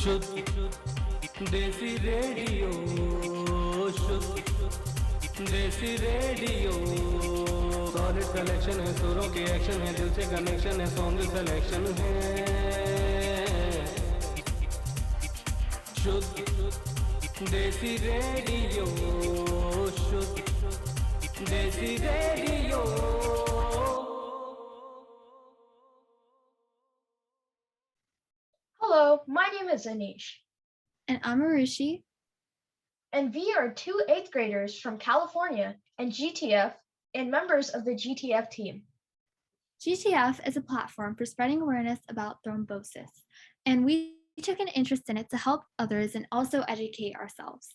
शुद्ध देसी रेडियो शुद्ध देसी रेडियो सॉलिड कलेक्शन है सुरों के एक्शन है दिल से कनेक्शन है सॉन्ग सिलेक्शन है शुद्ध देसी रेडियो शुद्ध देसी radio Hello, my name is Anish. And I'm Arushi. And we are two 8th graders from California and GTF and members of the GTF team. GTF is a platform for spreading awareness about thrombosis, and we took an interest in it to help others and also educate ourselves.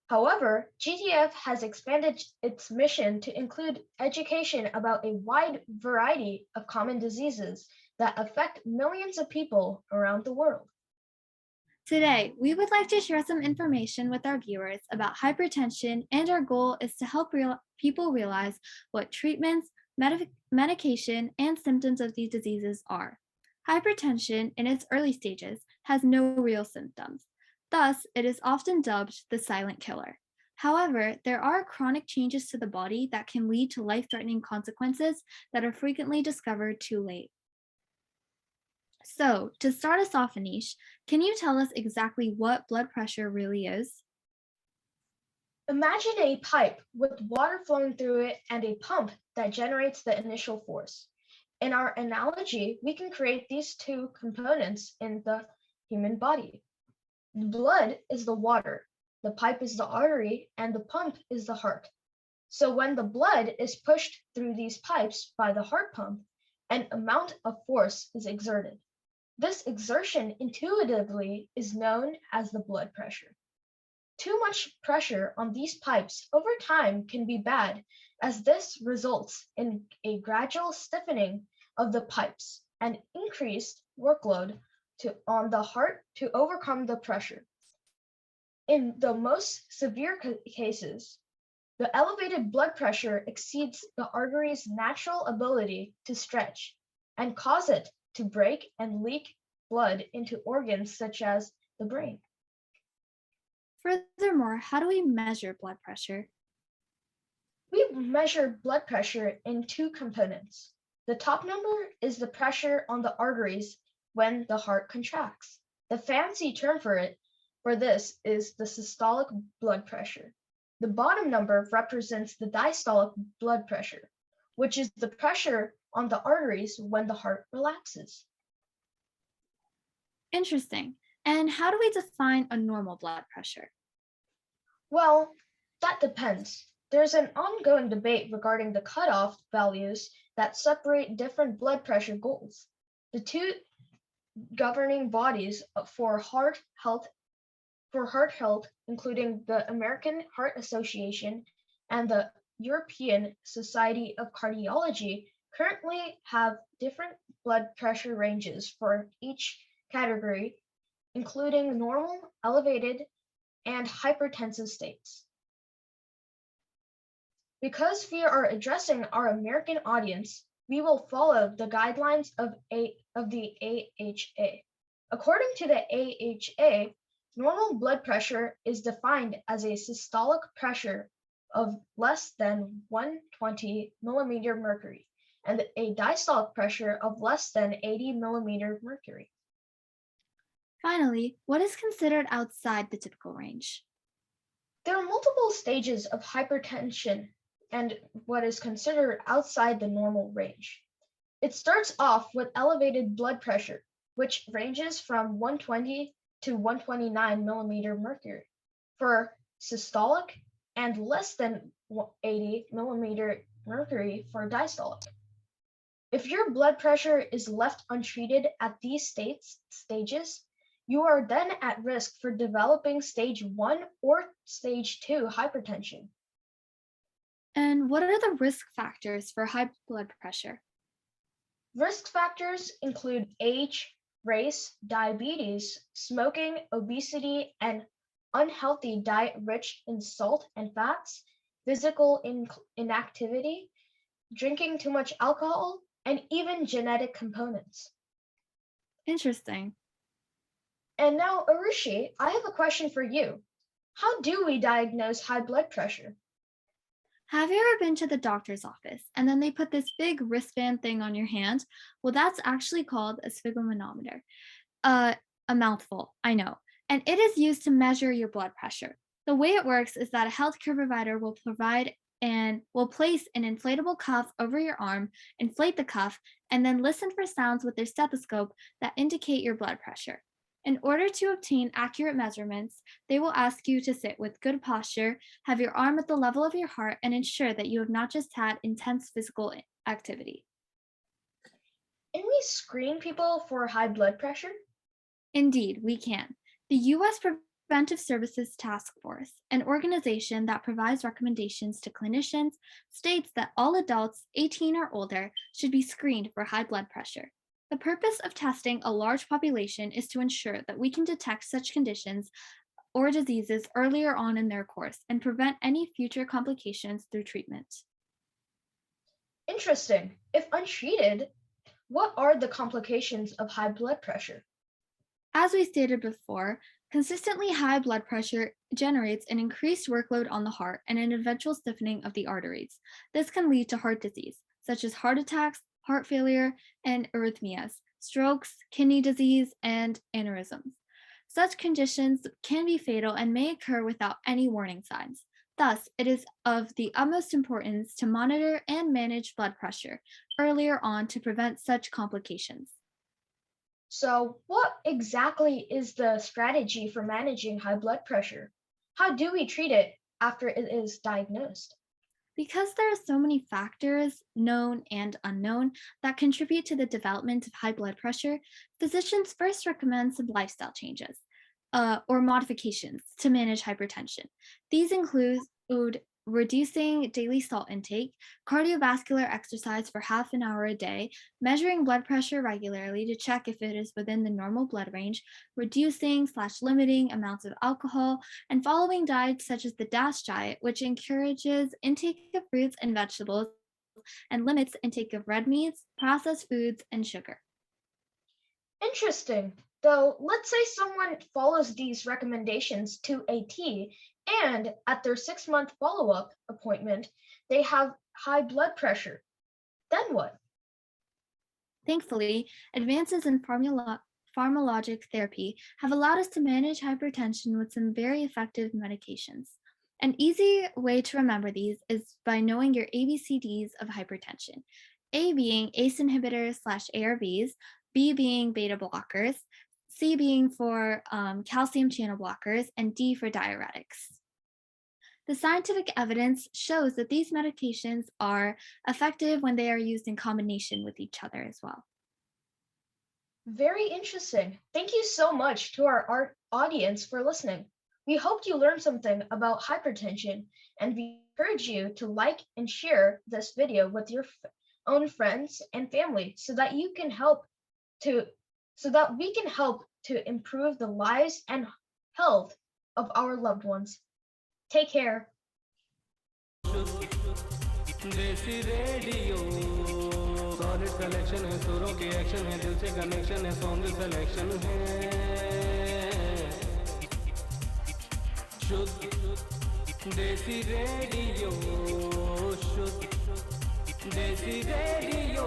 However, GTF has expanded its mission to include education about a wide variety of common diseases that affect millions of people around the world. Today, we would like to share some information with our viewers about hypertension, and our goal is to help people realize what treatments, medication, and symptoms of these diseases are. Hypertension, in its early stages, has no real symptoms. Thus, it is often dubbed the silent killer. However, there are chronic changes to the body that can lead to life-threatening consequences that are frequently discovered too late. So, to start us off, Anish, can you tell us exactly what blood pressure really is? Imagine a pipe with water flowing through it and a pump that generates the initial force. In our analogy, we can create these two components in the human body. The blood is the water, the pipe is the artery, and the pump is the heart. So when the blood is pushed through these pipes by the heart pump, an amount of force is exerted. This exertion intuitively is known as the blood pressure. Too much pressure on these pipes over time can be bad, as this results in a gradual stiffening of the pipes and increased workload on the heart to overcome the pressure. In the most severe cases, the elevated blood pressure exceeds the artery's natural ability to stretch and cause it to break and leak blood into organs such as the brain. Furthermore, how do we measure blood pressure? We measure blood pressure in two components. The top number is the pressure on the arteries when the heart contracts. The fancy term for this is the systolic blood pressure. The bottom number represents the diastolic blood pressure, which is the pressure on the arteries when the heart relaxes. Interesting. And how do we define a normal blood pressure? Well, that depends. There's an ongoing debate regarding the cutoff values that separate different blood pressure goals. The two governing bodies for heart health, including the American Heart Association and the European Society of Cardiology, currently have different blood pressure ranges for each category, including normal, elevated, and hypertensive states. Because we are addressing our American audience, we will follow the guidelines of the AHA. According to the AHA, normal blood pressure is defined as a systolic pressure of less than 120 millimeter mercury and a diastolic pressure of less than 80 millimeter mercury. Finally, what is considered outside the typical range? There are multiple stages of hypertension and what is considered outside the normal range. It starts off with elevated blood pressure, which ranges from 120 to 129 millimeter mercury for systolic and less than 80 millimeter mercury for diastolic. If your blood pressure is left untreated at these stages, you are then at risk for developing stage 1 or stage 2 hypertension. And what are the risk factors for high blood pressure? Risk factors include age, race, diabetes, smoking, obesity, and unhealthy diet rich in salt and fats, physical inactivity, drinking too much alcohol, and even genetic components. Interesting. And now, Arushi, I have a question for you. How do we diagnose high blood pressure? Have you ever been to the doctor's office and then they put this big wristband thing on your hand? Well, that's actually called a sphygmomanometer. A mouthful, I know. And it is used to measure your blood pressure. The way it works is that a healthcare provider will place an inflatable cuff over your arm, inflate the cuff, and then listen for sounds with their stethoscope that indicate your blood pressure. In order to obtain accurate measurements, they will ask you to sit with good posture, have your arm at the level of your heart, and ensure that you have not just had intense physical activity. Can we screen people for high blood pressure? Indeed, we can. The U.S. Preventive Services Task Force, an organization that provides recommendations to clinicians, states that all adults 18 or older should be screened for high blood pressure. The purpose of testing a large population is to ensure that we can detect such conditions or diseases earlier on in their course and prevent any future complications through treatment. Interesting. If untreated, what are the complications of high blood pressure? As we stated before, consistently high blood pressure generates an increased workload on the heart and an eventual stiffening of the arteries. This can lead to heart disease, such as heart attacks, heart failure, and arrhythmias, strokes, kidney disease, and aneurysms. Such conditions can be fatal and may occur without any warning signs. Thus, it is of the utmost importance to monitor and manage blood pressure earlier on to prevent such complications. So, what exactly is the strategy for managing high blood pressure? How do we treat it after it is diagnosed? Because there are so many factors, known and unknown, that contribute to the development of high blood pressure, physicians first recommend some lifestyle changes or modifications to manage hypertension. These include reducing daily salt intake, cardiovascular exercise for half an hour a day, measuring blood pressure regularly to check if it is within the normal blood range, reducing/limiting amounts of alcohol, and following diets such as the DASH diet, which encourages intake of fruits and vegetables and limits intake of red meats, processed foods, and sugar. Interesting. Though, let's say someone follows these recommendations to a T, and at their 6-month follow-up appointment, they have high blood pressure. Then what? Thankfully, advances in pharmacologic therapy have allowed us to manage hypertension with some very effective medications. An easy way to remember these is by knowing your ABCDs of hypertension. A being ACE inhibitors/ARBs, B being beta blockers, C being for calcium channel blockers, and D for diuretics. The scientific evidence shows that these medications are effective when they are used in combination with each other as well. Very interesting. Thank you so much to our audience for listening. We hope you learned something about hypertension, and we encourage you to like and share this video with your own friends and family so that we can help to improve the lives and health of our loved ones. Take care. देसी radio solid collection है सुरों के action है दिल से connection है song selection है शुद्ध देसी रेडियो शुद्ध देसी रेडियो